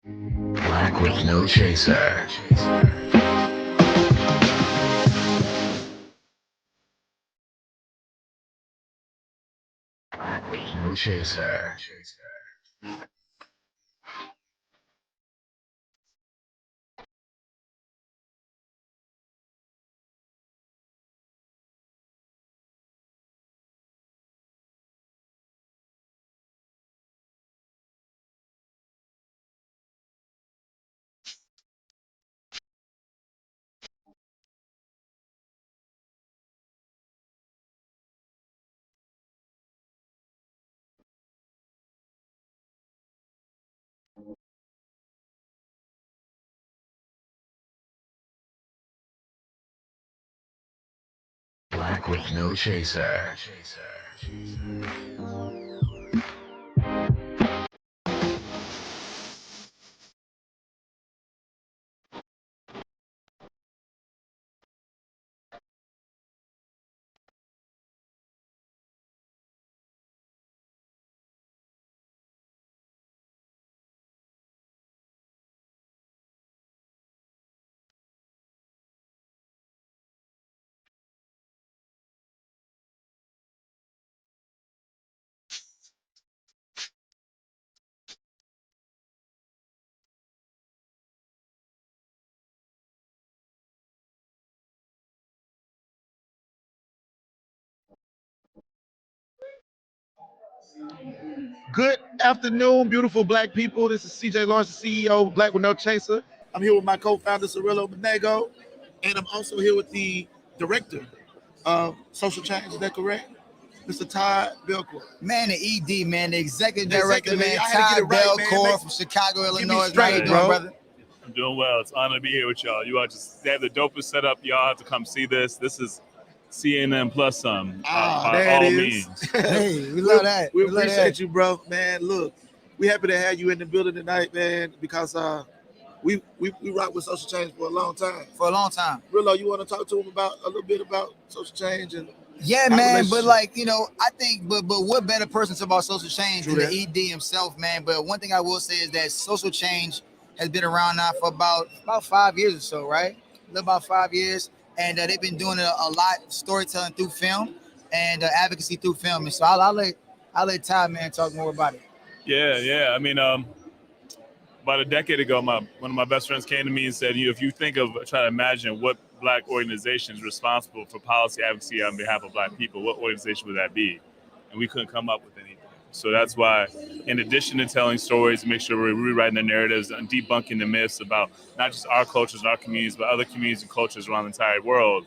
Black with no chaser. Black with no chaser. Black with no chaser. Good afternoon, beautiful black people. This is CJ Lawrence, the CEO of Black with No Chaser. I'm here with my co-founder, Cirillo Benego, and I'm also here with the director of social change. Is that correct? Mr. Todd Belcore. Man, the ED, man, the executive The director, executive, man, I had to get Todd it right, man. Belcore from Chicago, Give me Illinois. How straight, you doing, bro. brother? I'm doing well. It's an honor to be here with y'all. You all they have the dopest setup. Y'all have to come see this. This is CNN plus some by there all it is. means. Hey, we love that. We love appreciate that. you, bro. Man, look, we happy to have you in the building tonight, man, because we rock with social change for a long time. For a long time. Rillo, you want to talk to him about a little bit about social change and Yeah, our man, but relationship? I think, but what better person to talk about social change True than that. the ED himself, man? But one thing I will say is that social change has been around now for about 5 years or so, right? About 5 years, and they've been doing a lot storytelling through film and advocacy through film. And so I'll let Todd, man, talk more about it. Yeah. I mean, about a decade ago, one of my best friends came to me and said, if you think of trying to imagine what black organization is responsible for policy advocacy on behalf of black people, what organization would that be? And we couldn't come up with anything. So that's why, in addition to telling stories, make sure we're rewriting the narratives and debunking the myths about not just our cultures and our communities, but other communities and cultures around the entire world.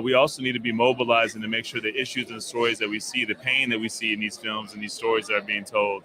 We also need to be mobilizing to make sure the issues and the stories that we see, the pain that we see in these films and these stories that are being told,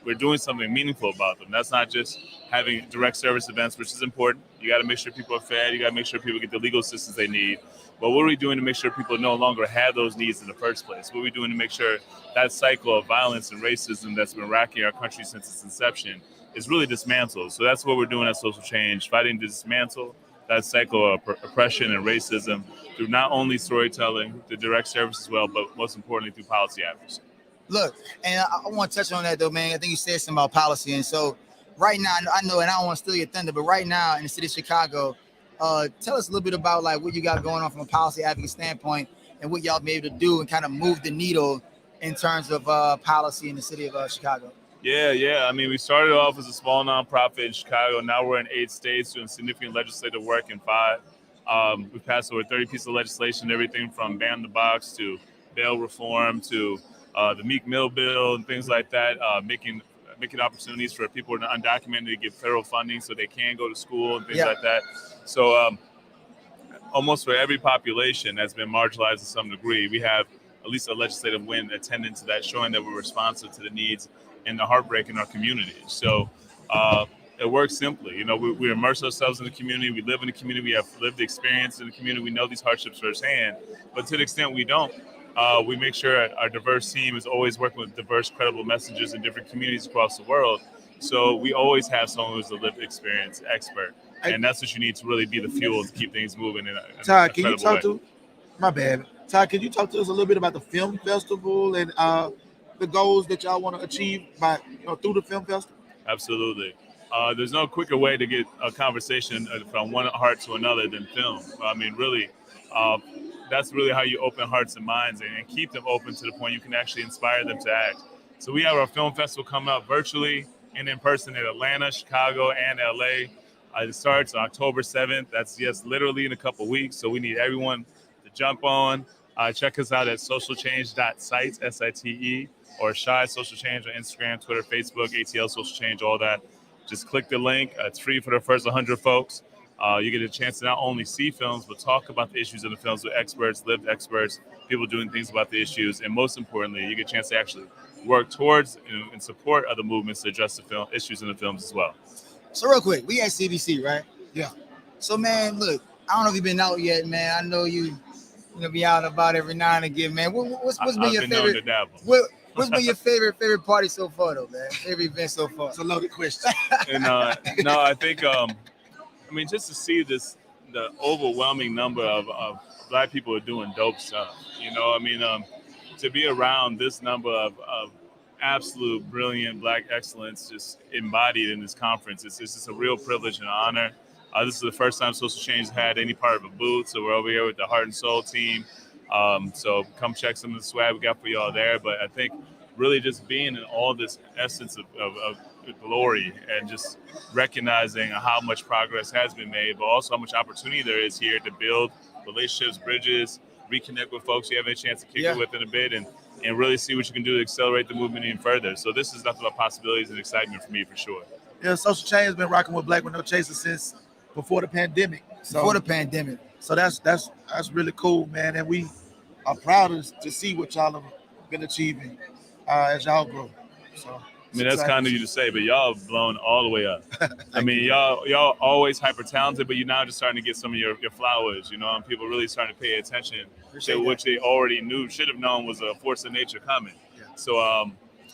we're doing something meaningful about them. That's not just having direct service events, which is important. You got to make sure people are fed. You got to make sure people get the legal assistance they need. But what are we doing to make sure people no longer have those needs in the first place? What are we doing to make sure that cycle of violence and racism that's been racking our country since its inception is really dismantled? So that's what we're doing at Social Change, fighting to dismantle that cycle of oppression and racism through not only storytelling, the direct service as well, but most importantly through policy advocacy. Look, and I want to touch on that though, man. I think you said something about policy, and so right now, I know, and I don't want to steal your thunder, but right now in the city of Chicago, tell us a little bit about like what you got going on from a policy advocacy standpoint, and what y'all be able to do and kind of move the needle in terms of policy in the city of Chicago. Yeah. I mean, we started off as a small nonprofit in Chicago. Now we're in 8 states doing significant legislative work in 5. We've passed over 30 pieces of legislation, everything from ban the box to bail reform to the Meek Mill bill and things like that, making opportunities for people who are undocumented to get federal funding so they can go to school and things like that. So almost for every population that's been marginalized to some degree, we have at least a legislative win attendant to that, showing that we're responsive to the needs and the heartbreak in our community. So it works simply. We immerse ourselves in the community. We live in the community. We have lived experience in the community. We know these hardships firsthand. But to the extent we don't, we make sure our diverse team is always working with diverse, credible messengers in different communities across the world. So we always have someone who's a lived experience expert. And that's what you need to really be the fuel to keep things moving in a Todd, can you talk way. to? My bad, Todd. Can you talk to us a little bit about the film festival and the goals that y'all want to achieve by through the film festival? Absolutely. there's no quicker way to get a conversation from one heart to another than film. I mean, really, that's really how you open hearts and minds and keep them open to the point you can actually inspire them to act. So we have our film festival coming up virtually and in person in Atlanta, Chicago, and LA. It starts October 7th. That's literally in a couple weeks. So we need everyone to jump on. Check us out at socialchange.site, SITE, or Shy Social Change on Instagram, Twitter, Facebook, ATL Social Change, all that. Just click the link. It's free for the first 100 folks. You get a chance to not only see films, but talk about the issues in the films with experts, lived experts, people doing things about the issues. And most importantly, you get a chance to actually work towards and support other movements to address the film issues in the films as well. So real quick, we at CBC, right? Yeah. So man, look, I don't know if you've been out yet, man. I know you be out and about every now and again, man. What's been your favorite? What's been your favorite party so far, though, man? Favorite event so far? It's a loaded question. And no, I think I mean, just to see the overwhelming number of Black people are doing dope stuff. You know, I mean, to be around this number of absolute brilliant Black excellence just embodied in this conference, it's just a real privilege and honor. This is the first time Social Change had any part of a booth, so we're over here with the Heart and Soul team. So come check some of the swag we got for y'all there. But I think really just being in all this essence of glory and just recognizing how much progress has been made, but also how much opportunity there is here to build relationships, bridges, reconnect with folks you haven't had a chance to kick it with in a bit, and really see what you can do to accelerate the movement even further. So this is nothing but possibilities and excitement for me, for sure. Yeah, Social Change has been rocking with Black with No Chaser since before the pandemic. So that's really cool, man. And we are proud to see what y'all have been achieving as y'all grow. So I mean, that's kind of you to say, but y'all have blown all the way up. I mean, y'all always hyper talented, but you're now just starting to get some of your flowers, you know, and people really starting to pay attention to which they already should have known was a force of nature coming. Yeah. So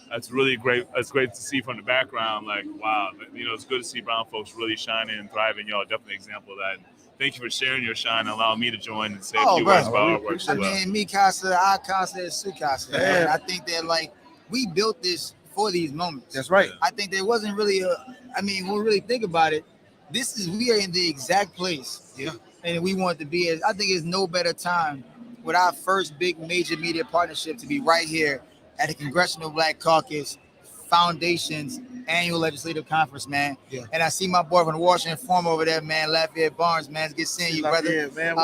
that's really great. It's great to see from the background, like, wow, you know, it's good to see brown folks really shining and thriving. Y'all are definitely an example of that. Thank you for sharing your shine and allowing me to join and say a few words about our work as well. I mean, me casa, I casa, su casa. Yeah. I think that, like, we built this for these moments. That's right. I think there wasn't really when we really think about it, we are in the exact place. Yeah. And we want to be. I think there's no better time with our first big major media partnership to be right here at the Congressional Black Caucus Foundation's annual legislative conference, man. Yeah. And I see my boy from the Washington Informer over there, man, Lafayette Barnes, man. It's good seeing you, brother. Yeah, man.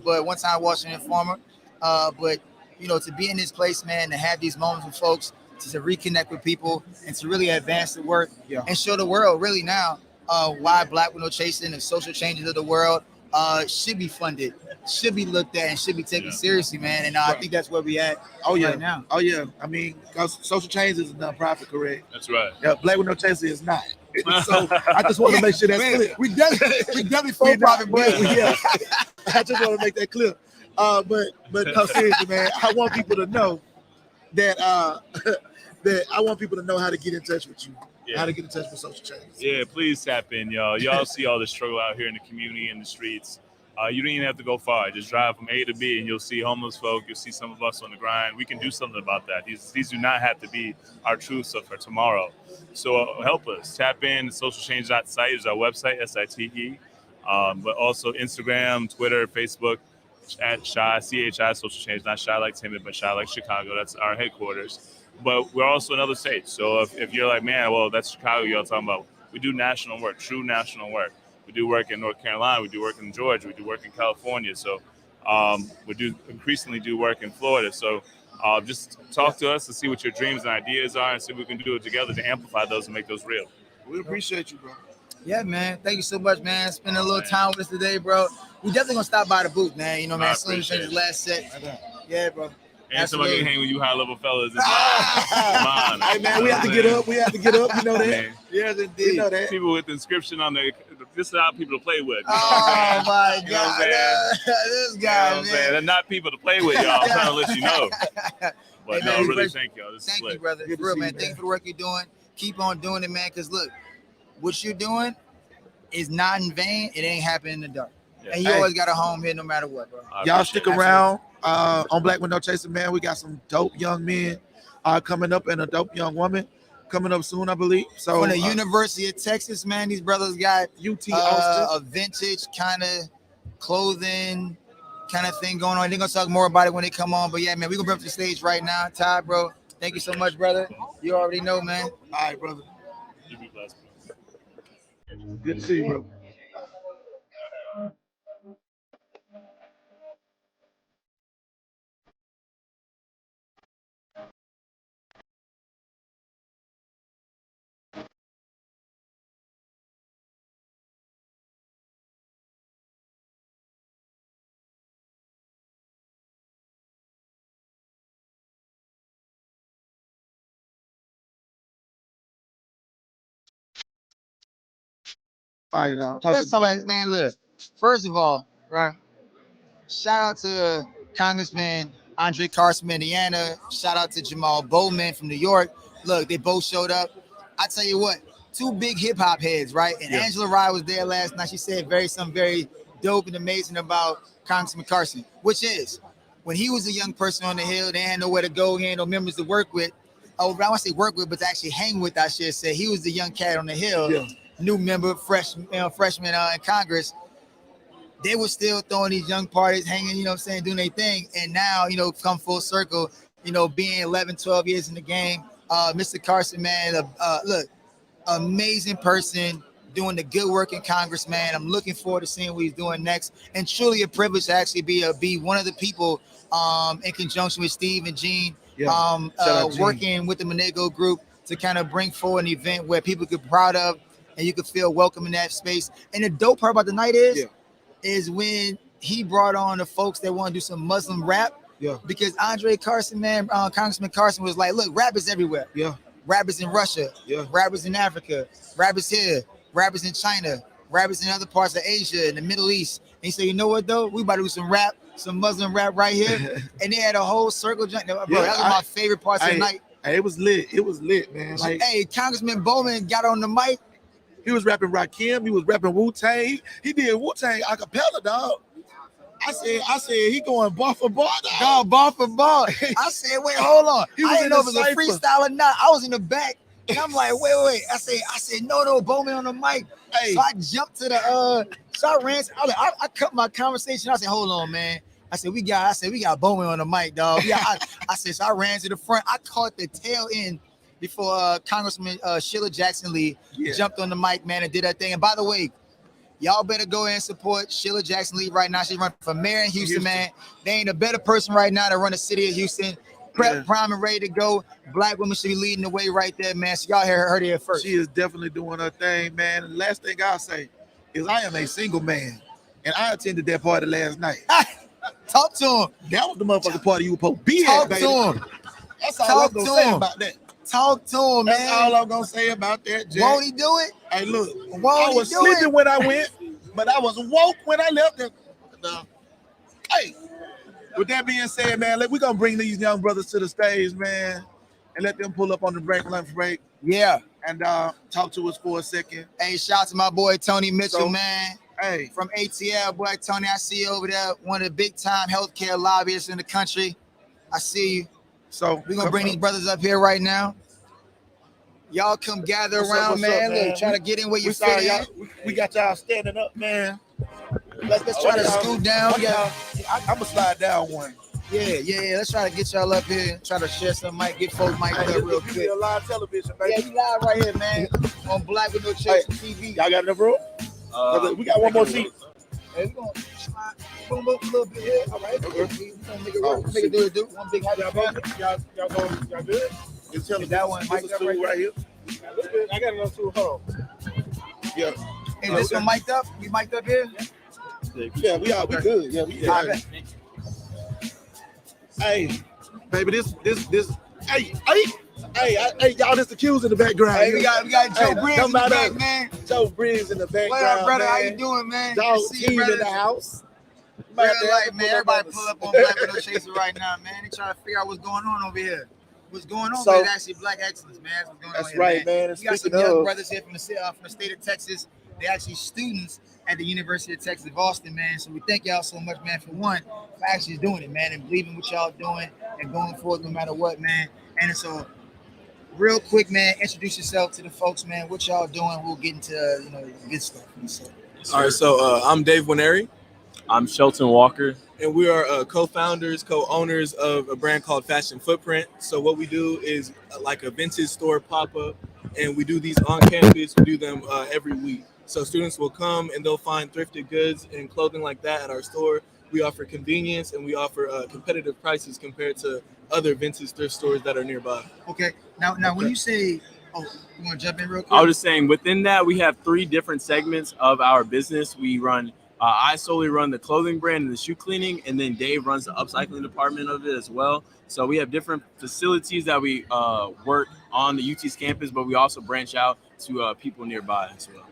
But one time Washington Informer. But you know, to be in this place, man, to have these moments with folks, to reconnect with people and to really advance the work and show the world really now why Black with No Chaser and the social changes of the world should be funded, should be looked at, and should be taken seriously, man. And I think that's where we at right now. Oh, yeah. I mean, because social change is a nonprofit, correct? That's right. Yeah, Black with No Chaser is not. So I just want to make sure that's clear. We definitely for profit, but I just want to make that clear. But no, seriously, man, I want people to know that that I want people to know how to get in touch with you, how to get in touch with Social Change. Yeah, please tap in, y'all. Y'all see all the struggle out here in the community and the streets. You don't even have to go far. Just drive from A to B, and you'll see homeless folk. You'll see some of us on the grind. We can do something about that. These do not have to be our truths for tomorrow. So help us. Tap in. Socialchange.site is our website, SITE. But also Instagram, Twitter, Facebook, at Shy, CHI, Social Change. Not Shy like Timid, but Shy like Chicago. That's our headquarters. But we're also in other states. So if you're like, man, well, that's Chicago y'all talking about. We do national work, true national work. We do work in North Carolina. We do work in Georgia. We do work in California. So we do increasingly do work in Florida. So just talk to us to see what your dreams and ideas are and see if we can do it together to amplify those and make those real. We appreciate you, bro. Yeah, man. Thank you so much, man. Spending a little time with us today, bro. We definitely gonna stop by the booth, man. You know, man. Soon as his last set. Yeah, bro. And somebody can hang with you high level fellas. Come on. Hey, man, we have to get up. We have to get up. You know that? Man. Yes, indeed. You know that. People with inscription on their, this is how people to play with. Oh, my God. This guy, man. They're not people to play with, y'all. I'm trying to let you know. But hey, man, really thank y'all. Thank you, brother. For real, man. Thank you for the work you're doing. Keep on doing it, man. Because, look, what you're doing is not in vain. It ain't happening in the dark. Yeah. And you always got a home here no matter what, bro. Y'all stick around on Black with No Chaser, man. We got some dope young men coming up and a dope young woman coming up soon, I believe. So from the University of Texas, man, these brothers got UT Austin. a vintage kind of clothing kind of thing going on. They're gonna talk more about it when they come on. But yeah, man, we're gonna bring up to the stage right now. Todd, bro, thank you so much, brother. You already know, man. All right, brother. You be blessed. Good to see you, bro. All right, now. Let's talk about, man, look, first of all, right, shout out to Congressman Andre Carson, Indiana. Shout out to Jamal Bowman from New York. Look, they both showed up. I tell you what, two big hip hop heads, right? And Angela Rye was there last night. She said something very dope and amazing about Congressman Carson, which is when he was a young person on the Hill, they had nowhere to go, he had no members to work with. Oh, I want to say work with, but to actually hang with, I should say. He was the young cat on the Hill, new member, freshman in Congress. They were still throwing these young parties, hanging, you know what I'm saying, doing their thing. And now, you know, come full circle, you know, being 11, 12 years in the game. Mr. Carson, man, look, amazing person, doing the good work in Congress, man. I'm looking forward to seeing what he's doing next. And truly a privilege to actually be one of the people in conjunction with Steve and Gene, working with the Monego group to kind of bring forward an event where people could be proud of and you could feel welcome in that space. And the dope part about the night is when he brought on the folks that want to do some Muslim rap. Yeah. Because Andre Carson, man, Congressman Carson was like, look, rap is everywhere. Yeah. Rappers in Russia. Yeah. Rappers in Africa. Rappers here. Rappers in China. Rappers in other parts of Asia and the Middle East. And he said, you know what, though? We about to do some rap, some Muslim rap right here. And they had a whole circle. Bro, that was my favorite parts of the night. It was lit. It was lit, man. Like, hey, Congressman Bowman got on the mic. He was rapping Rakim. He was rapping Wu-Tang. He did Wu-Tang a cappella, dog. I said, he going bar for bar, dog. Dog, bar for bar. I said, wait, hold on. I didn't know if it was a freestyle or not. I was in the back, and I'm like, wait. I said, no, Bowman on the mic. Hey. So I jumped to the, so I ran. I cut my conversation. I said, hold on, man. I said, we got Bowman on the mic, dog. I said, so I ran to the front. I caught the tail end before Congressman Sheila Jackson Lee jumped on the mic, man, and did that thing. And by the way, y'all better go and support Sheila Jackson Lee right now. She's running for mayor in Houston, man. They ain't a better person right now to run the city of Houston. Prep, prime, and ready to go. Black women should be leading the way right there, man. So y'all heard it here first. She is definitely doing her thing, man. And the last thing I'll say is I am a single man, and I attended that party last night. Talk to him. That was the motherfucking party you were supposed to be at, baby. Talk to him. That's all I'm gonna say about that. Talk to him, man. That's all I'm gonna say about that, Jack. Won't he do it? Hey, look, I was sleeping when I went, but I was woke when I left. Hey, with that being said, man, we're gonna bring these young brothers to the stage, man, and let them pull up on the lunch break. Yeah. And talk to us for a second. Hey, shout out to my boy Tony Mitchell, So, man. Hey, From ATL, boy, Tony, I see you over there. One of the big time healthcare lobbyists in the country. I see you. so We're gonna bring these brothers up here right now. Y'all come gather around, man. Look, try to get in where you fit in. We got y'all standing up, man. Let's try to scoot down. I'm gonna slide down one. Yeah. Let's try to get y'all up here. Try to share some mic, get folks mic up real This quick. is a live television, baby. Yeah, you live right here, man. On Black with No Chase TV. Y'all got enough room? We got one more seat. Hey, we're gonna slide boom up a little bit here. All right. We're gonna make it work. Make it do. One big happy family. Y'all good? Just tell me that one. Mic up right here. I got enough too. Hold on. Yeah. Is this one mic'd up? We mic'd up here? Yeah, we good. Yeah, we good. Hey, baby, this. Hey, y'all, this the Q's in the background. Hey, we got Joe Briggs in the back, man. Joe Briggs in the background. What up, brother? Man. How you doing, man? Dog See team you, in the house. Real life, man. Everybody pull up on Black with No Chaser right now, man. They trying to figure out what's going on over here. What's going on So- is actually Black excellence, man. That's what's going on That's here, right, man. And We got some speaking young of- brothers here from the state of Texas. They're actually students at the University of Texas of Austin, man. So we thank y'all so much, man, for actually doing it, man, and believing what y'all doing and going forward no matter what, man. And so real quick, man, introduce yourself to the folks, man. What y'all doing? We'll get into good stuff. So. All right, so I'm Dave Winery. I'm Shelton Walker. And we are co-founders, co-owners of a brand called Fashion Footprint. So what we do is like a vintage store pop-up, and we do these on campus. We do them every week. So students will come and they'll find thrifted goods and clothing like that at our store. We offer convenience and we offer competitive prices compared to other vintage thrift stores that are nearby. Okay. Now, when you say, you want to jump in real quick? I was just saying, within that, we have 3 different segments of our business. We run, I solely run the clothing brand and the shoe cleaning, and then Dave runs the upcycling department of it as well. So we have different facilities that we work on the UT's campus, but we also branch out to people nearby as well.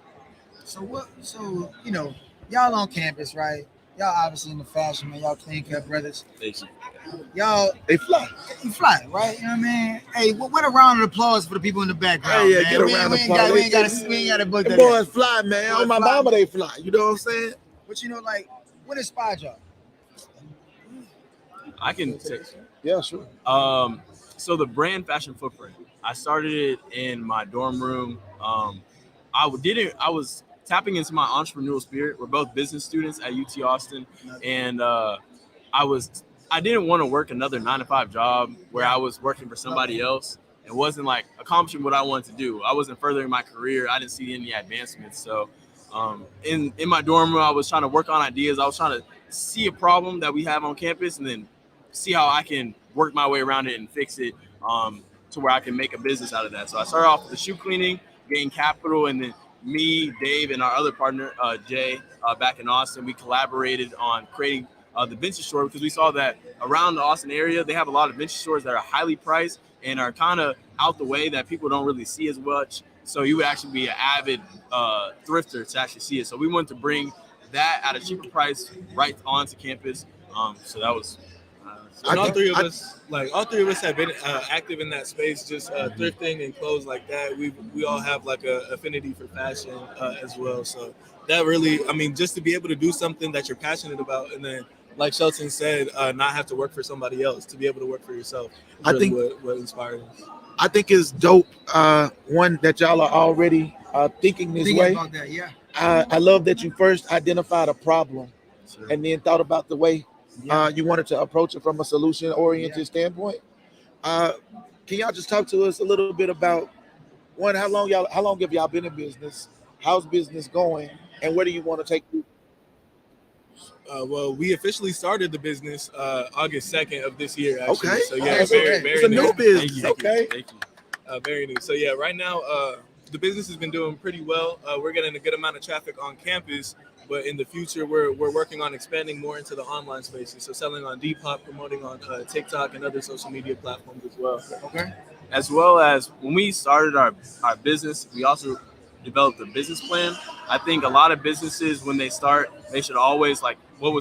So y'all on campus, right? Y'all obviously in the fashion, man. Y'all clean cut brothers. Thank you. Y'all, They fly. you fly, right? You know what I mean? Hey, what a round of applause for the people in the background, Hey, yeah, man. get a We round of ain't applause. we ain't got to book The that. boys fly, man. Boys On my fly. mama, they fly. You know what I'm saying? But what inspired y'all? I can take. Yeah, sure. So the brand Fashion Footprint, I started it in my dorm room. I was tapping into my entrepreneurial spirit. We're both business students at UT Austin, and I didn't want to work another 9-to-5 job where I was working for somebody else. It wasn't like accomplishing what I wanted to do. I wasn't furthering my career. I didn't see any advancements. So in my dorm room, I was trying to work on ideas. I was trying to see a problem that we have on campus and then see how I can work my way around it and fix it to where I can make a business out of that. So I started off with the shoe cleaning, getting capital, and then me, Dave, and our other partner, Jay, back in Austin, we collaborated on creating the vintage store because we saw that around the Austin area, they have a lot of vintage stores that are highly priced and are kind of out the way that people don't really see as much. So you would actually be an avid thrifter to actually see it. So we wanted to bring that at a cheaper price right onto campus. So that was... And all three of us have been active in that space, just thrifting and clothes like that. We all have like a affinity for fashion as well. So that really, just to be able to do something that you're passionate about, and then, like Shelton said, not have to work for somebody else, to be able to work for yourself. I think what inspired us. I think it's dope. One that y'all are already thinking this way. About that, yeah. I love that you first identified a problem and then thought about the way you wanted to approach it from a solution-oriented standpoint. Can y'all just talk to us a little bit about one? How long have y'all been in business? How's business going, and where do you want to take it? Well, we officially started the business August 2nd of this year. Actually. Okay. So yeah, Okay. very It's a new. new business. Thank you. Okay. Thank you. Very new. So yeah, right now the business has been doing pretty well. We're getting a good amount of traffic on campus, but in the future we're working on expanding more into the online spaces. So selling on Depop, promoting on TikTok and other social media platforms as well. Okay. As well as when we started our business, we also developed a business plan. I think a lot of businesses, when they start, they should always, like what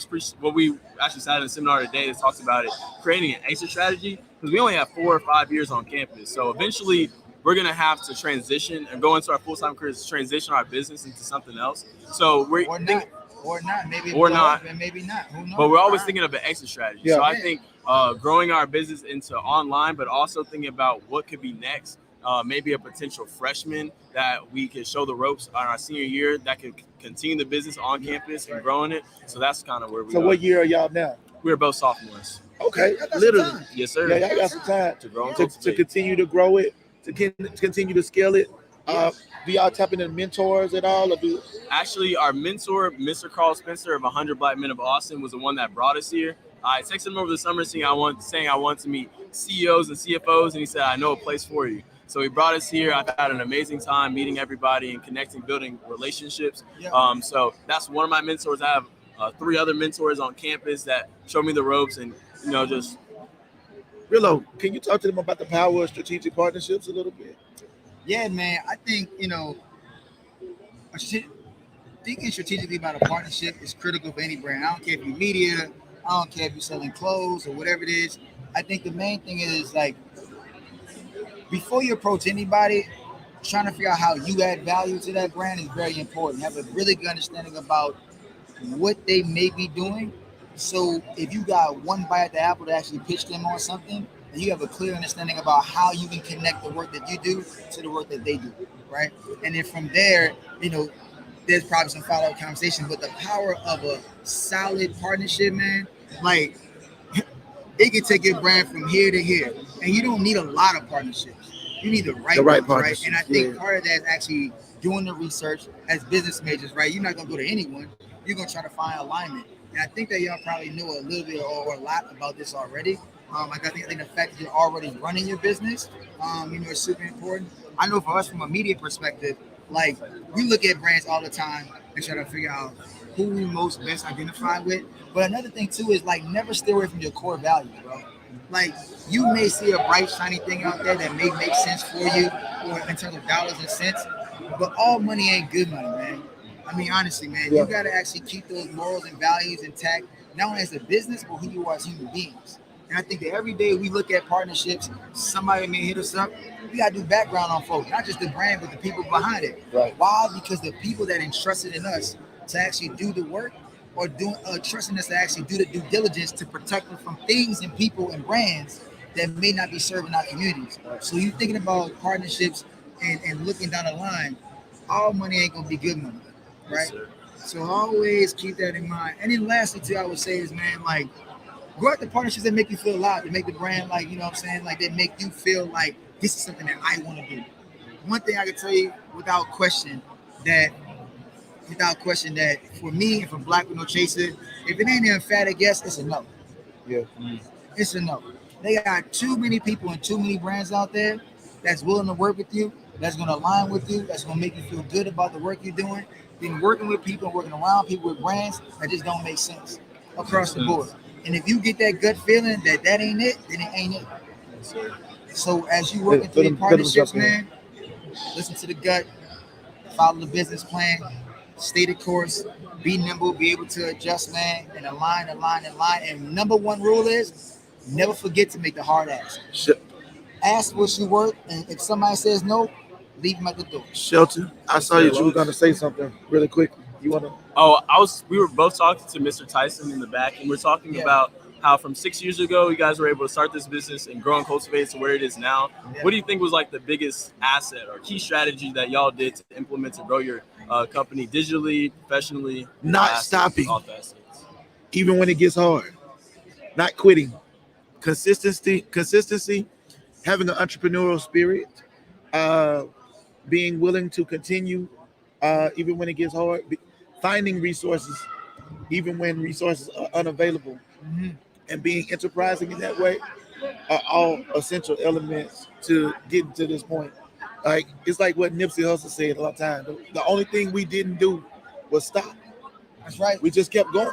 we actually sat in a seminar today that talks about it, creating an exit strategy, because we only have 4 or 5 years on campus. So eventually we're going to have to transition and go into our full-time careers, transition our business into something else. So we're maybe not. and maybe not. Who knows? But we're always thinking of an exit strategy. Yeah. So I think growing our business into online, but also thinking about what could be next. Maybe a potential freshman that we could show the ropes on our senior year that could continue the business on campus and growing it. So that's kind of where we are. So what year are y'all now? We're both sophomores. Okay, Y'all got some literally. time. Yes, sir. Yeah, y'all got some time To grow and to cultivate. continue to grow it, to continue to scale it. Do y'all tap into mentors at all? Or Actually, our mentor, Mr. Carl Spencer of 100 Black Men of Austin, was the one that brought us here. I texted him over the summer saying I want to meet CEOs and CFOs, and he said, I know a place for you. So he brought us here. I've had an amazing time meeting everybody and connecting, building relationships. Yeah. So that's one of my mentors. I have 3 other mentors on campus that show me the ropes and, just. Realo, can you talk to them about the power of strategic partnerships a little bit? Yeah, man. I think, thinking strategically about a partnership is critical for any brand. I don't care if you're media, I don't care if you're selling clothes or whatever it is. I think the main thing is, like, before you approach anybody, trying to figure out how you add value to that brand is very important. Have a really good understanding about what they may be doing. So if you got one bite at the apple to actually pitch them on something, and you have a clear understanding about how you can connect the work that you do to the work that they do, right? And then from there, there's probably some follow-up conversation, but the power of a solid partnership, man, like it can take your brand from here to here. And you don't need a lot of partnerships. You need the right ones, right? And I think part of that is actually doing the research as business majors, right? You're not gonna go to anyone. You're gonna try to find alignment. And I think that y'all probably know a little bit or a lot about this already. I think the fact that you're already running your business, is super important. I know for us from a media perspective, like we look at brands all the time and try to figure out who we most best identify with. But another thing too is like never stay away from your core values, bro. Like you may see a bright, shiny thing out there that may make sense for you or in terms of dollars and cents, but all money ain't good money, man. I mean, honestly, man, you got to actually keep those morals and values intact, not only as a business, but who you are as human beings. And I think that every day we look at partnerships, somebody may hit us up. We got to do background on folks, not just the brand, but the people behind it. Right. Why? Because the people that entrusted in us to actually do the work or trusting us to actually do the due diligence to protect them from things and people and brands that may not be serving our communities. So you're thinking about partnerships and looking down the line, all money ain't going to be good money, right? So always keep that in mind. And then lastly, too, I would say is, man, like, go after partnerships that make you feel alive, that make the brand, like, you know what I'm saying? Like, that make you feel like this is something that I want to do. One thing I can tell you without question that for me and for Black with No Chaser, if it ain't an emphatic yes, it's a no. Yeah. It's a no. They got too many people and too many brands out there that's willing to work with you, that's going to align with you, that's going to make you feel good about the work you're doing. Then working with people and working around people with brands that just don't make sense across the board. And if you get that gut feeling that ain't it, then it ain't it. So as you working through your partnerships, man, listen to the gut, follow the business plan, stay the course, be nimble, be able to adjust, man, and align. And number one rule is never forget to make the hard ask. Ask what you worth, and if somebody says no, leave them at the door. Shelton, I saw you were going to say something really quickly. You want to? Oh, we were both talking to Mr. Tyson in the back, and we're talking about how from 6 years ago, you guys were able to start this business and grow and cultivate it to where it is now. Yeah. What do you think was like the biggest asset or key strategy that y'all did to implement to grow your company digitally, professionally? Not stopping, even when it gets hard. Not quitting. Consistency, having an entrepreneurial spirit, being willing to continue even when it gets hard, finding resources even when resources are unavailable, and being enterprising in that way are all essential elements to getting to this point. Like it's like what Nipsey Hussle said a lot of times. The only thing we didn't do was stop. That's right. We just kept going.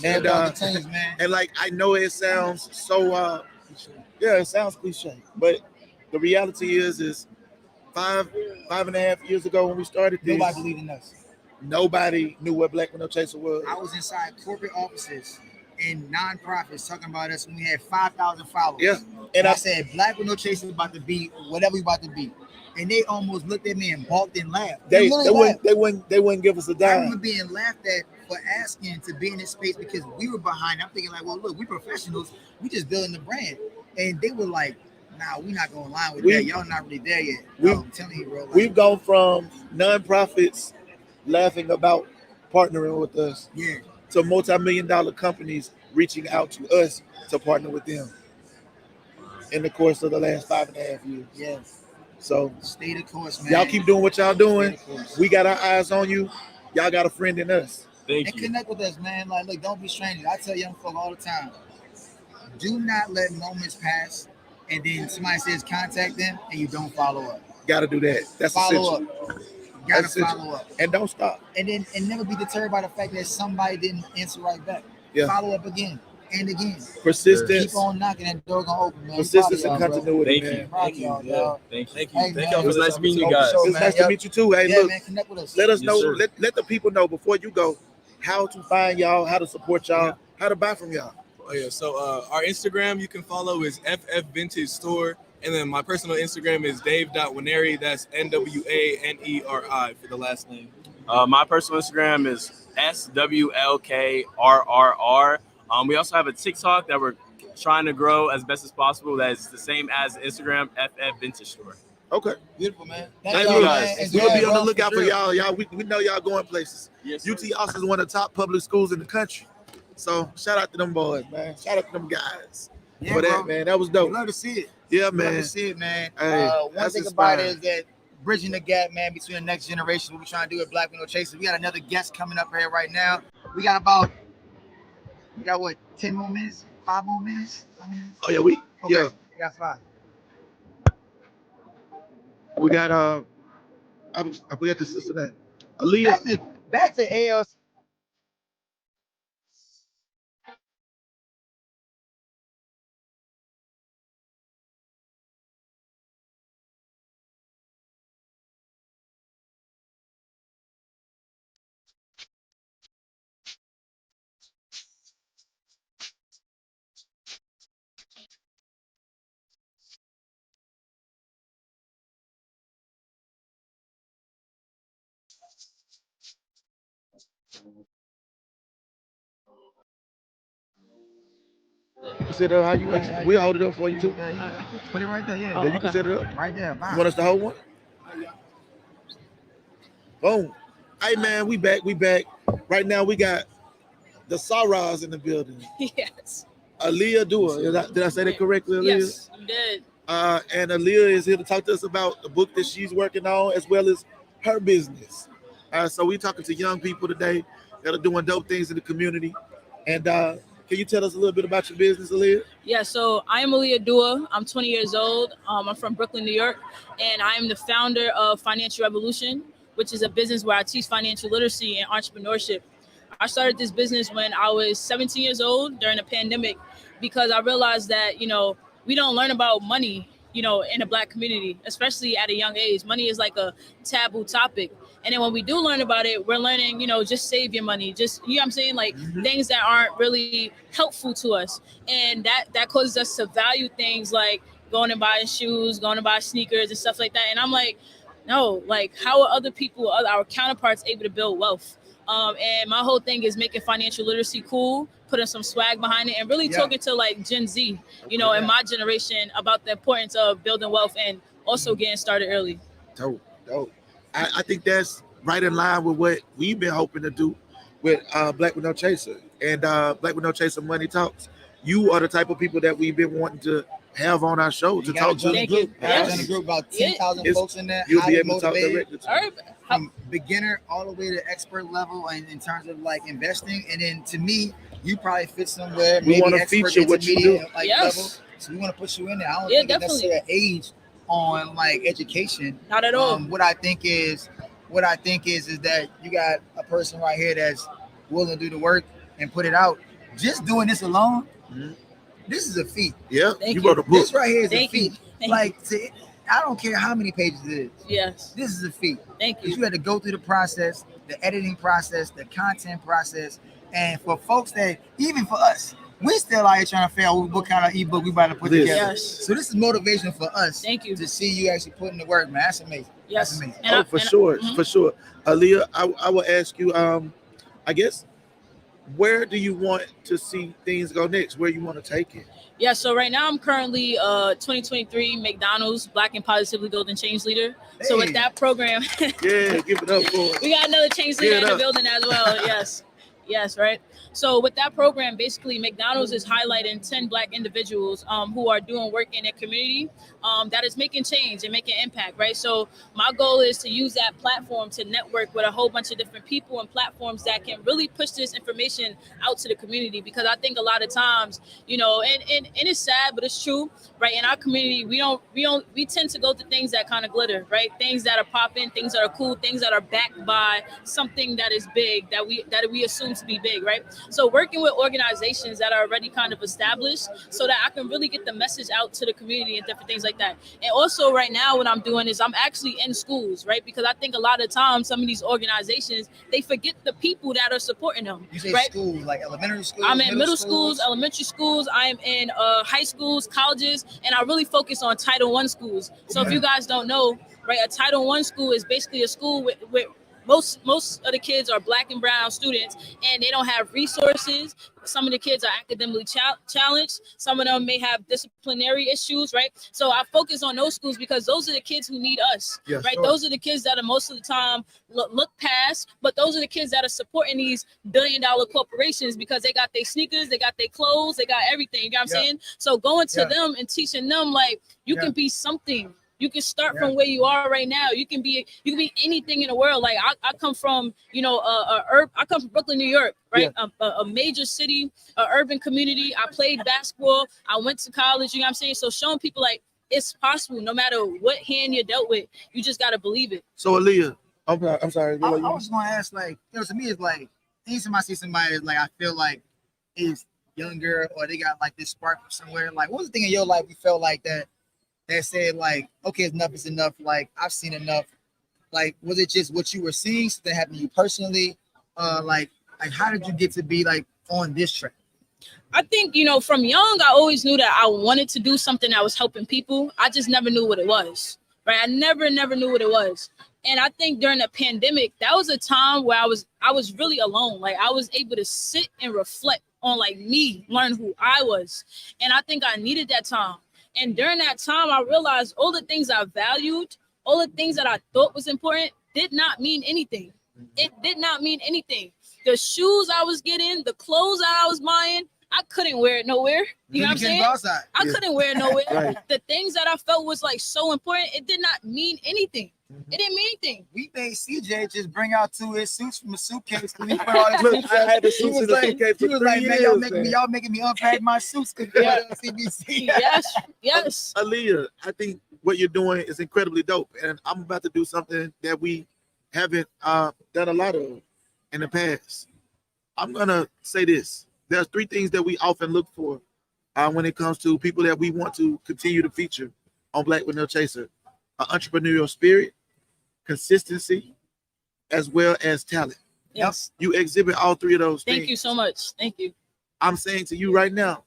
And man. And like I know it sounds so it sounds cliche, but the reality is 5.5 years ago when we started this, nobody believed in us. Nobody knew what Black with No Chaser was. I was inside corporate offices in nonprofits talking about us when we had 5,000 followers. Yeah. And I said, Black with No Chaser is about to be whatever we about to be. And they almost looked at me and balked and laughed. They wouldn't give us a dime. I remember being laughed at for asking to be in this space because we were behind. I'm thinking like, well, look, we professionals. We just building the brand. And they were like, nah, we're not going to line with that. Y'all not really there yet. I'm telling you, bro. Like, we've gone from nonprofits laughing about partnering with us to multi-million-dollar companies reaching out to us to partner with them in the course of the last 5.5 years. Yes. So stay the course, man. Y'all keep doing what y'all doing. We got our eyes on you. Y'all got a friend in us. Thank you. Connect with us, man. Like, look, don't be strangers. I tell young folk all the time, do not let moments pass and then somebody says contact them and you don't follow up. Got to do that. That's follow essential. Up. Gotta follow up. And don't stop. And then never be deterred by the fact that somebody didn't answer right back. Yeah. Follow up again and again. Persistence. Keep on knocking, that door gonna open, man. Persistence and continuity. Thank you. Thank you. Hey, it was nice meeting you guys. It's nice to meet you too. Hey, look, man, connect with us. Let us know. Let the people know before you go how to find y'all, how to support y'all, how to buy from y'all. Oh yeah. So our Instagram you can follow is FF Vintage Store. And then my personal Instagram is dave.waneri. That's NWANERI for the last name. My personal Instagram is SWLKRRR. We also have a TikTok that we're trying to grow as best as possible. That's the same as Instagram FF Vintage Store. Okay. Beautiful, man. Thank you, you man. guys. We'll be on the lookout for y'all. We know y'all going places. Yes, UT Austin is one of the top public schools in the country. So shout out to them boys, man. Shout out to them guys. Yeah, for that, bro. man. That was dope. We love to see it. Yeah, We love man. to see it, man. Hey, One that's thing about it inspiring. is that bridging the gap, man, between the next generation, what we're trying to do at Black Window Chasers. We got another guest coming up here right now. We got what, 10 more minutes? 5 more minutes? Oh yeah, Okay. yeah. We got 5. We got I forget the sister name. Aaliyah. Back to ALC. Sit up. How you? We hold it up for you too. Put it right there, yeah. Yeah, you can set it up. Right there. You want us to hold one? Boom. Hey man, we back. Right now we got the Saras in the building. Yes. Aaliyah Dua. Did I say that correctly, Aaliyah? Yes, you did. And Aaliyah is here to talk to us about the book that she's working on as well as her business. So we're talking to young people today that are doing dope things in the community. And can you tell us a little bit about your business, Aaliyah? Yeah, so I am Aaliyah Dua. I'm 20 years old. I'm from Brooklyn, New York, and I am the founder of Financial Revolution, which is a business where I teach financial literacy and entrepreneurship. I started this business when I was 17 years old during the pandemic because I realized that, we don't learn about money, in the Black community, especially at a young age. Money is like a taboo topic. And then when we do learn about it, we're learning, just save your money, just, what I'm saying? Like things that aren't really helpful to us. And that causes us to value things like going and buying shoes, going to buy sneakers and stuff like that. And I'm like, no, like how are other people, our counterparts able to build wealth? And my whole thing is making financial literacy cool, putting some swag behind it, and really talking to like Gen Z, in my generation about the importance of building wealth and also getting started early. Dope. I think that's right in line with what we've been hoping to do with Black with No Chaser and Black with No Chaser Money Talks. You are the type of people that we've been wanting to have on our show to talk to. Thank you. Yes. In the group, about 10,000 folks in there. You'll be able to talk directly to All right. From beginner all the way to expert level, and in terms of like investing. And then to me, you probably fit somewhere. We maybe want to expert, feature what you do. like Yes. level. So we want to put you in there. I don't Yeah, think it's definitely. necessarily an age on like education. Not at all. What I think is that you got a person right here that's willing to do the work and put it out. Just doing this alone, this is a feat. Yeah, Thank you you. wrote a book. This right here is Thank a feat. you. Thank Like, I don't care how many pages it is. Yes. This is a feat. Thank Because you. you had to go through the process, the editing process, the content process. And for folks that, even for us, we're still out here trying to figure out what kind of ebook we about to put Yes. together. Yes. So this is motivation for us. Thank you. To see you actually putting the work, man. That's amazing. Yes. That's amazing. And For sure. mhm. Aaliyah, I will ask you, I guess, where do you want to see things go next? Where you want to take it? Yeah, so right now I'm currently 2023 McDonald's Black and Positively Building Change Leader. So with Hey. that program, Yeah, give it up for it. we got another change Give leader it in the up. building as well. Yes, right. So with that program, basically McDonald's is highlighting 10 Black individuals who are doing work in their community that is making change and making impact, right? So my goal is to use that platform to network with a whole bunch of different people and platforms that can really push this information out to the community, because I think a lot of times, and it's sad, but it's true, right? In our community, we tend to go to things that kind of glitter, right? Things that are popping, things that are cool, things that are backed by something that is big, that we assume to be big, right? So working with organizations that are already kind of established so that I can really get the message out to the community and different things like that. And also right now what I'm doing is I'm actually in schools, right? Because I think a lot of times some of these organizations, they forget the people that are supporting them, You say right? schools, like elementary schools? I'm in middle schools, elementary schools. I'm in high schools, colleges, and I really focus on Title I schools. So if you guys don't know, right, a Title I school is basically a school with most of the kids are Black and brown students, and they don't have resources. Some of the kids are academically challenged. Some of them may have disciplinary issues, right? So I focus on those schools because those are the kids who need us, right? Sure. Those are the kids that are most of the time look past, but those are the kids that are supporting these billion-dollar corporations because they got their sneakers, they got their clothes, they got everything. You know what I'm saying? So going to them and teaching them, like, you can be something. You can start from where you are right now. You can be anything in the world. Like I come from, I come from Brooklyn, New York, right? A major city, an urban community. I played basketball. I went to college. You know what I'm saying? So showing people like it's possible, no matter what hand you're dealt with. You just gotta believe it. So Aaliyah, I'm sorry. I was gonna ask, like, to me, it's like anytime I see somebody that's like, I feel like is younger or they got like this spark from somewhere. Like, what was the thing in your life you felt like that said like, okay, enough is enough, like I've seen enough? Like, was it just what you were seeing, something happened to you personally? Like how did you get to be like on this track? I think, from young, I always knew that I wanted to do something that was helping people. I just never knew what it was, right? I never knew what it was. And I think during the pandemic, that was a time where I was really alone. Like I was able to sit and reflect on like me, learn who I was. And I think I needed that time. And during that time, I realized all the things I valued, all the things that I thought was important did not mean anything. It did not mean anything. The shoes I was getting, the clothes that I was buying, I couldn't wear it nowhere. You know what I'm saying? I couldn't wear it nowhere. Right. The things that I felt was like so important, it did not mean anything. It didn't mean anything. We made CJ just bring out 2 of his suits from a suitcase. We put all his suits. I had the suits in the suitcase for 3 years. Man, y'all making me unpack my suits because CBC. Yes. Aaliyah, I think what you're doing is incredibly dope, and I'm about to do something that we haven't done a lot of in the past. I'm gonna say this: there's 3 things that we often look for when it comes to people that we want to continue to feature on Black with No Chaser: an entrepreneurial spirit, consistency, as well as talent. Yes. You exhibit all 3 of those things. Thank you so much. Thank you. I'm saying to you right now,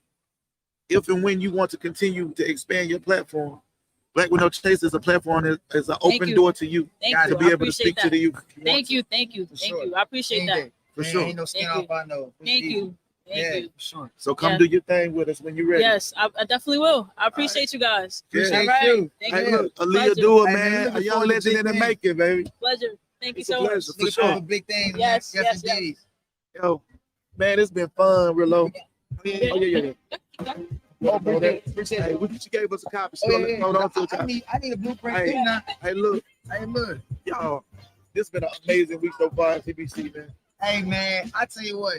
if and when you want to continue to expand your platform, Black with No Chaser is a platform that is an open door to you. To be able to speak to the youth. Thank you. I appreciate that. For sure. Ain't no skin off, I know. Thank you. Thank you. For sure. So come do your thing with us when you're ready. Yes, I definitely will. I appreciate you guys. Appreciate you. Thank Hey, you. look, Aaliyah, do it, man. A young legend in the making, baby. Pleasure. Thank you It's a so much. pleasure, for sure. Big things. Yes, man. yes, indeed. Yo, man, it's been fun, real low. Yeah. Appreciate Hey, it. what you gave us a copy? Hold on to the copy. I need a blueprint Hey. too now. Hey, look, y'all. This been an amazing week so far at CBC, man. Hey man, I tell you what.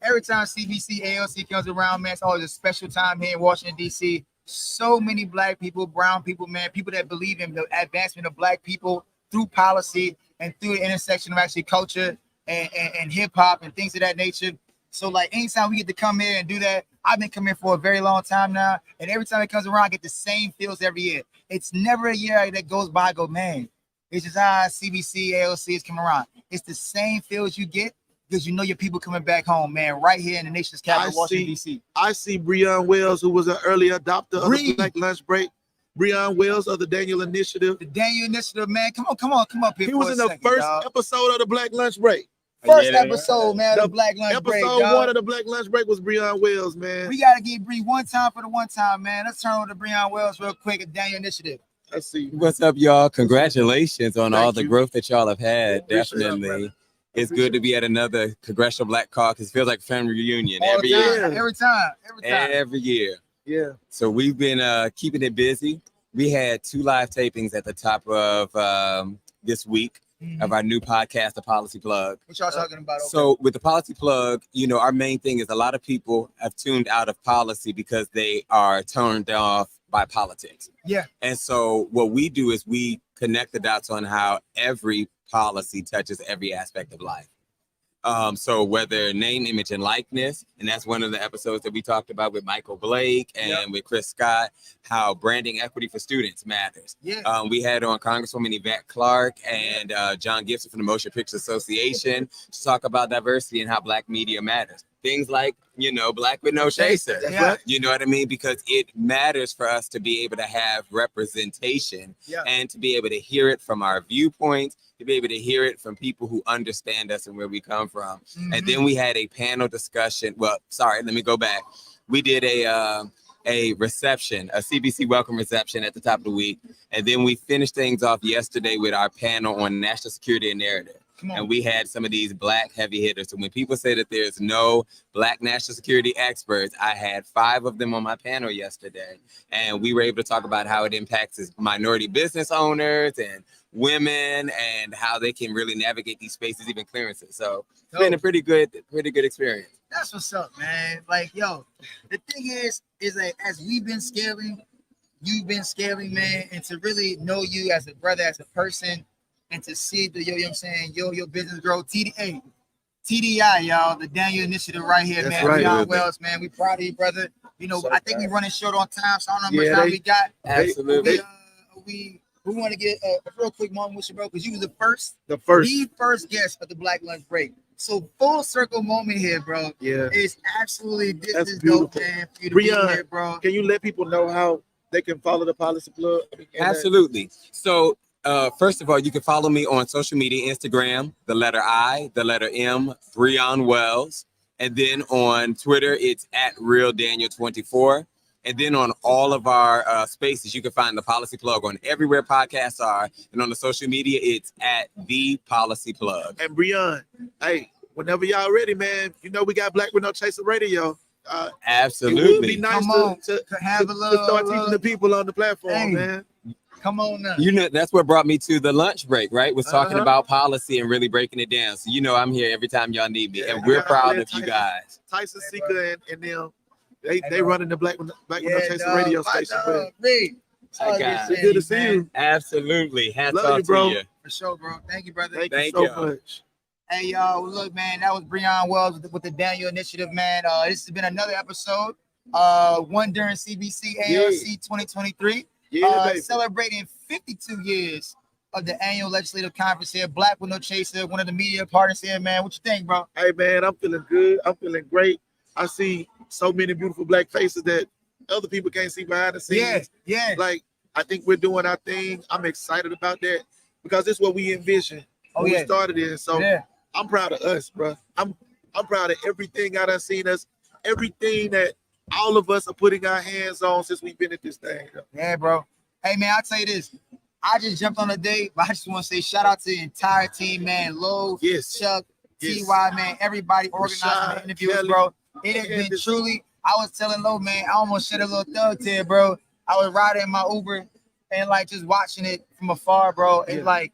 Every time CBC ALC comes around, man, it's always a special time here in Washington, D.C. So many Black people, brown people, man, people that believe in the advancement of Black people through policy and through the intersection of actually culture and hip hop and things of that nature. So, like, anytime we get to come here and do that, I've been coming here for a very long time now. And every time it comes around, I get the same feels every year. It's never a year that goes by, I go, man, it's just CBC ALC is coming around. It's the same feels you get because you know your people coming back home, man, right here in the nation's capital, Washington, D.C. I see Breon Wells, who was an early adopter of the Black Lunch Break. Breon Wells of the Daniel Initiative. The Daniel Initiative, man. Come up here. He was in the first episode of the Black Lunch Break. First episode, man, of the Black Lunch Break. Episode 1 of the Black Lunch Break was Breon Wells, man. We got to give Bree one time for the one time, man. Let's turn over to Breon Wells real quick at Daniel Initiative. Let's see. What's up, y'all? Congratulations on all the you. growth that y'all have had. Appreciate Definitely. It's good to be at another Congressional Black Caucus. It feels like a family reunion All every the year. time, every time. Every year. Yeah. So we've been keeping it busy. We had 2 live tapings at the top of this week of our new podcast, The Policy Plug. What y'all talking about? Okay. So with the Policy Plug, our main thing is a lot of people have tuned out of policy because they are turned off by politics. Yeah. And so what we do is we connect the dots on how every policy touches every aspect of life. So whether name, image, and likeness, and that's one of the episodes that we talked about with Michael Blake and with Chris Scott, how branding equity for students matters. Yeah. We had on Congresswoman Yvette Clarke and John Gibson from the Motion Picture Association to talk about diversity and how Black media matters. Things like, Black with No Chaser. Yeah. You know what I mean? Because it matters for us to be able to have representation and to be able to hear it from our viewpoints to be able to hear it from people who understand us and where we come from. Mm-hmm. And then we had a panel discussion. Well, sorry, let me go back. We did a reception, a CBC welcome reception at the top of the week. And then we finished things off yesterday with our panel on national security and narrative. And we had some of these Black heavy hitters. So when people say that there's no Black national security experts, I had 5 of them on my panel yesterday. And we were able to talk about how it impacts minority business owners and women and how they can really navigate these spaces, even clearances. So it's been a pretty good experience. That's what's up, man. Like, yo, the thing is that as we've been scaling, you've been scaling, man, and to really know you as a brother, as a person, and to see the you know what I'm saying, your business grow. TDI, y'all, the Daniel Initiative right here, That's man. right. Beyond Wells, man. We proud of you, brother. You know, So I think proud. we running short on time, so I don't know how much time we got. Absolutely. We want to get a real quick moment with you, bro, because you was the first guest of the Black Lunch Break. So full circle moment here, bro. Yeah. It's absolutely this That's is beautiful. dope, man. For you to be Breon, here, bro. Can you let people know how they can follow the Policy Plug? Absolutely. So first of all, you can follow me on social media, Instagram, the letter I, the letter M, Breon Wells. And then on Twitter, it's at RealDaniel24. And then on all of our spaces, you can find the Policy Plug on everywhere podcasts are. And on the social media, it's at the Policy Plug. And Breon, hey, whenever y'all ready, man, you know we got Black with No Chaser Radio. Absolutely. It would be nice to have a little, start teaching the people on the platform, man. Come on now. You know, that's what brought me to the lunch break, right? Was talking about policy and really breaking it down. So, you know, I'm here every time y'all need me. And we're proud of you guys. Tyson Seeker and them, they running the Black with No Chaser radio station. It's good to see you. Absolutely. Hats Love off you, bro. to you. For sure, bro. Thank you, brother. Thank you so much. Hey, y'all, look, man, that was Breon Wells with the Daniel Initiative, man. This has been another episode, one during CBC ALC 2023, celebrating 52 years of the annual legislative conference here. Black with No Chaser, one of the media partners here, man. What you think, bro? Hey, man, I'm feeling good. I'm feeling great. I see so many beautiful Black faces that other people can't see behind the scenes. Yeah. Like, I think we're doing our thing. I'm excited about that because it's what we envisioned when we started it. So I'm proud of us, bro. I'm proud of everything I done seen us, everything that all of us are putting our hands on since we've been at this thing. Yeah, bro. Hey, man, I'll tell you this. I just jumped on the date, but I just want to say shout out to the entire team, man. Low, Chuck, TY, man, everybody organizing the interviews, bro. It has been truly, I was telling Low, man, I almost shed a little thug tear, bro. I was riding in my Uber and like just watching it from afar, bro. It's like,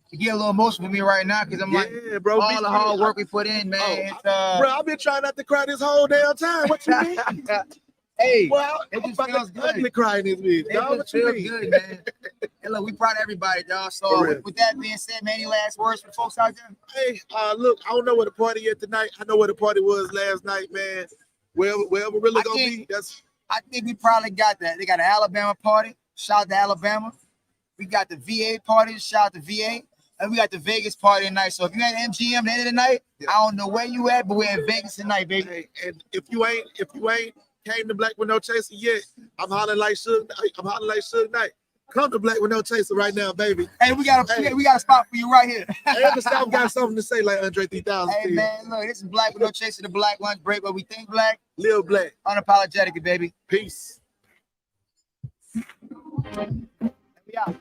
to get a little emotional with me right now because I'm like, bro, all the hard work we put in, man. Bro, I've been trying not to cry this whole damn time. What you mean? Hey, well, it just feels good. Ugly crying this week. It just feels good, man. And look, we proud of everybody, y'all. So with that being said, man, any last words for folks out there? Hey, look, I don't know where the party is tonight. I know where the party was last night, man. Wherever really gonna be, I think we probably got that. They got an Alabama party. Shout out to Alabama. We got the VA party. Shout out to VA. And we got the Vegas party tonight. So if you at MGM the end of the night, I don't know where you at, but we're in Vegas tonight, baby. Hey, and if you ain't came to Black with No Chaser yet, I'm hollering like Suge Knight. Come to Black with No Chaser right now, baby. Hey, we got a spot for you right here. Every South got something to say like Andre 3000. Hey, man, look, this is Black with No Chaser, the Black Lunch Break, where we think black, live black, unapologetically, baby. Peace. We out.